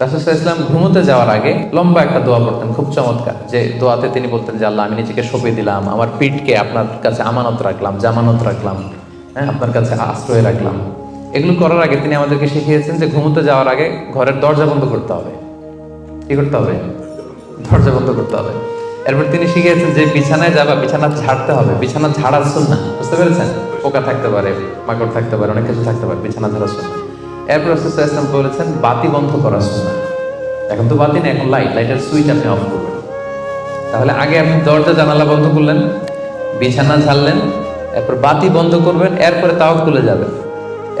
রাসূল সাল্লাল্লাহু আলাইহি ওয়াসাল্লাম ঘুমোতে যাওয়ার আগে লম্বা একটা দোয়া পড়তেন, খুব চমৎকার। যে দোয়াতে তিনি বলতেন যে আল্লাহ, আমি নিজেকে সঁপে দিলাম, আমার পিঠকে আপনার কাছে আমানত রাখলাম, জামানত রাখলাম, হ্যাঁ, আপনার কাছে আশ্রয় রাখলাম। এগুলো করার আগে তিনি আমাদেরকে শিখিয়েছেন যে ঘুমোতে যাওয়ার আগে ঘরের দরজা বন্ধ করতে হবে। কি করতে হবে? দরজা বন্ধ করতে হবে। এরপর তিনি শিখিয়েছেন যে বিছানায় যাবা, বিছানা ঝাড়তে হবে। বিছানা ঝাড়ার সুন্নাহ, বুঝতে পেরেছেন? পোকা থাকতে পারে, মাকড় থাকতে পারে, অনেক কিছু থাকতে পারে, বিছানা ঝাড়ার সুন্নাহ। এরপর রাসূল সাল্লাল্লাহু আলাইহি ওয়াসাল্লাম বলেছেন বাতি বন্ধ করার সুন্নাহ। এখন তো বাতি নেই, এখন লাইটের সুইচ আপনি অফ করবেন। তাহলে আগে আপনি দরজা জানালা বন্ধ করলেন, বিছানা ঝাড়লেন, এরপর বাতি বন্ধ করবেন, এরপরে তাওয়াক্কুলে যাবেন।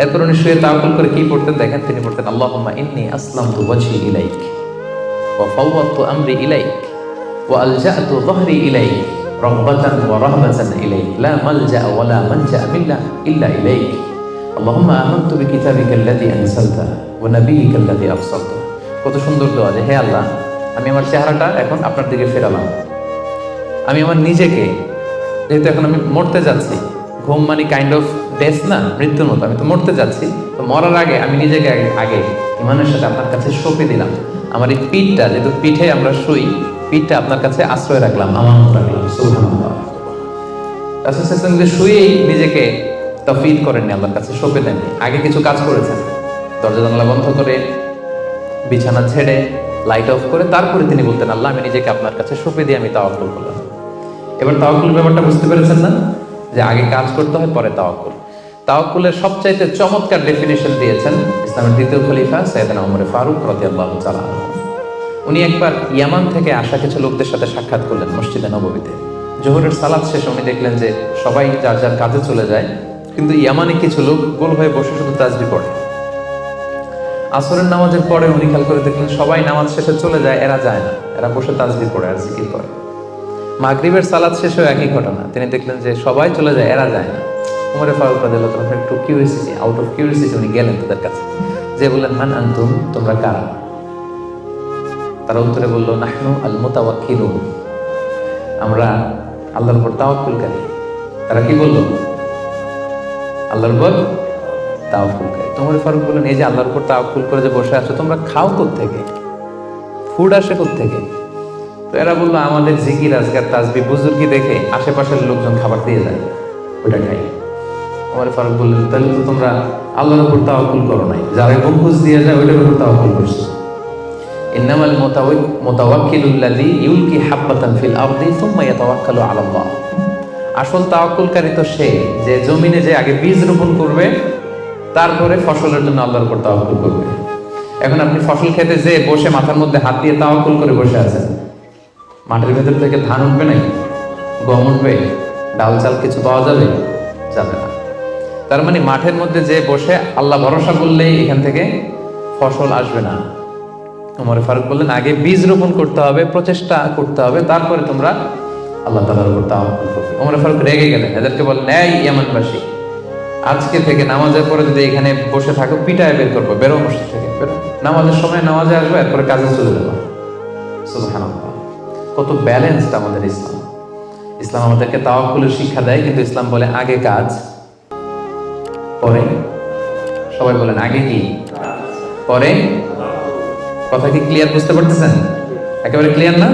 এরপর উনি শুয়ে তাওয়াক্কুল করে কি পড়তেন দেখেন, তিনি পড়তেন আল্লাহুম্মা ইন্নী আসলামতু ওয়াজহি ইলাইক ওয়া ফাওয়াদতু আমরি ইলাইক ওয়া আলজা'তু যহরি ইলাইক রাগবাতান ওয়া রাহবাতান ইলাইক লা মালজা ওয়া লা মানজা ইল্লা ইলাইক আল্লাহুম্মা আমানতু বিকিতাবিকাল্লাযী আনসালতা ওয়া নাবিয়্যিকাল্লাযী আরসালতা। কত সুন্দর দোয়া যে হে আল্লাহ, আমি আমার চেহারাটা এখন আপনার দিকে ফেরালাম। আমি আমার নিজেকে, যেহেতু এখন আমি মরতে যাচ্ছি, ঘুম মানে কাইন্ড অফ ডেথ না, মৃত্যুর মতো, আমি তো মরতে যাচ্ছি, তো মরার আগে আমি নিজেকে আগে ইমানের সাথে আপনার কাছে সঁপে দিলাম। আমার এই পিঠটা, যেহেতু পিঠে আমরা শুই, পিঠটা আপনার কাছে আশ্রয় রাখলাম, আমানত রাখলাম। সুবহানাল্লাহ। রাসূল সাল্লাল্লাহু আলাইহি ওয়াসাল্লাম শুয়েই নিজেকে তাফওয়ীদ করেননি, আল্লাহর কাছে সঁপে দেননি, আগে কিছু কাজ করেছেন। দরজা জানালা বন্ধ করে, বিছানা ছেড়ে, লাইট অফ করে, তারপরে তিনি বলতেন আল্লাহ, আমি নিজেকে আপনার কাছে সঁপে দিয়ে আমি তাওয়াক্কুল করলাম। এবার তাওয়াক্কুলের ব্যাপারটা বুঝতে পেরেছেন না, যে আগে কাজ করতে হয় পরে তাওয়াক্কুল। তাওয়াক্কুলের সবচাইতে চমৎকার ডেফিনিশন দিয়েছেন ইসলামের দ্বিতীয় খলিফা সাইয়েদনা ওমর ফারুক রাদিয়াল্লাহু তাআলা আনহু। উনি একবার ইয়ামান থেকে আসা কিছু লোকদের সাথে সাক্ষাৎ করলেন মসজিদে নববীতে। জোহরের সালাত শেষে উনি দেখলেন যে সবাই যার যার কাজে চলে যায়, কিন্তু ইয়ামানে কিছু লোক গোল হয়ে বসে শুধু তাসবিহ পড়ে। আসরের নামাজের পরে উনি খেয়াল করে দেখলেন সবাই নামাজ শেষে চলে যায়, এরা যায় না, এরা বসে তাসবিহ পড়ে আর জিকির করে। মাগরিবের সালাত শেষেও একই ঘটনা, তিনি দেখলেন যে সবাই চলে যায়, এরা যায় না। ওমর ফারুক রাদিয়াল্লাহু তাআলা একটু কিউরিওসিটি, আউট অফ কিউরিওসিটি উনি গেলেন তাদের কাছে, যে বললেন মান আনতুম, তোমরা কারা? তারা উত্তরে বলল নাহনু আল মুতাওয়াক্কিলুন, আমরা আল্লাহর উপর তাওয়াক্কুলকারী। তারা কি বলল? আল্লাহর উপর তাওয়াক্কুলকারী। ওমর ফারুক বললেন এই যে আল্লাহর উপর তাওয়াক্কুল করে যে বসে আছো, তোমরা খাও কোত্থেকে? ফুড আসে কোত্থেকে? তো এরা বললো আমাদের জিকির আজকার তাসবিহ বুজুর্গি দেখে আশেপাশের লোকজন খাবার দিয়ে যায়, ওটা খাই। ওমর ফারুক বললেন তাহলে তো তোমরা আল্লাহর উপর তাওয়াক্কুল করো নাই, যারা গম্বুজ দিয়ে যায় ওইটার উপর তাওয়াক্কুল করছো। ইন্নামাল মুতাওয়াক্কিলুল্লাযী ইউলকি হাব্বাতান ফিল আরদি সুম্মা ইয়াতাওয়াক্কালু আলাল্লাহ। আসল তাওয়াক্কুলকারী তো সে যে জমিনে যে আগে বীজ রোপণ করবে, তারপরে ফসলের জন্য আল্লাহর উপর তাওয়াক্কুল করবে। এখন আপনি ফসল খেতে যে বসে মাথার মধ্যে হাত দিয়ে তাওয়াক্কুল করে বসে আছেন, মাটির ভেতর থেকে ধান উঠবে নাকি? গম উঠবে? ডাল চাল কিছু পাওয়া যাবে? যাবে না। তার মানে মাঠের মধ্যে যে বসে আল্লাহ ভরসা করলেই এখান থেকে ফসল আসবে না। ওমর ফারুক বললেন আগে বীজ রোপণ করতে হবে, প্রচেষ্টা করতে হবে, তারপরে তোমরা আল্লাহ তাআলার উপর তাওয়াক্কুল করবে। ওমর ফারুক রেগে গেলেন, এদেরকে বললেন এই ইয়ামানবাসী, আজকে থেকে নামাজের পরে যদি এখানে বসে থাকো পিটায় বের করবো, বেরো মসজিদ থেকে, বেরো। নামাজের সময় নামাজে আসবে, এরপরে কাজে চলে যাবো। সুবহানাল্লাহ। কত ব্যালেন্সড আমাদের ইসলাম। ইসলাম আমাদেরকে তাওয়াক্কুলের শিক্ষা দেয়, কিন্তু ইসলাম বলে আগে কাজ পরে। সবাই বলেন আগে কি পরে। কথা কি ক্লিয়ার? বুঝতে পারতেছেন? একেবারে ক্লিয়ার না?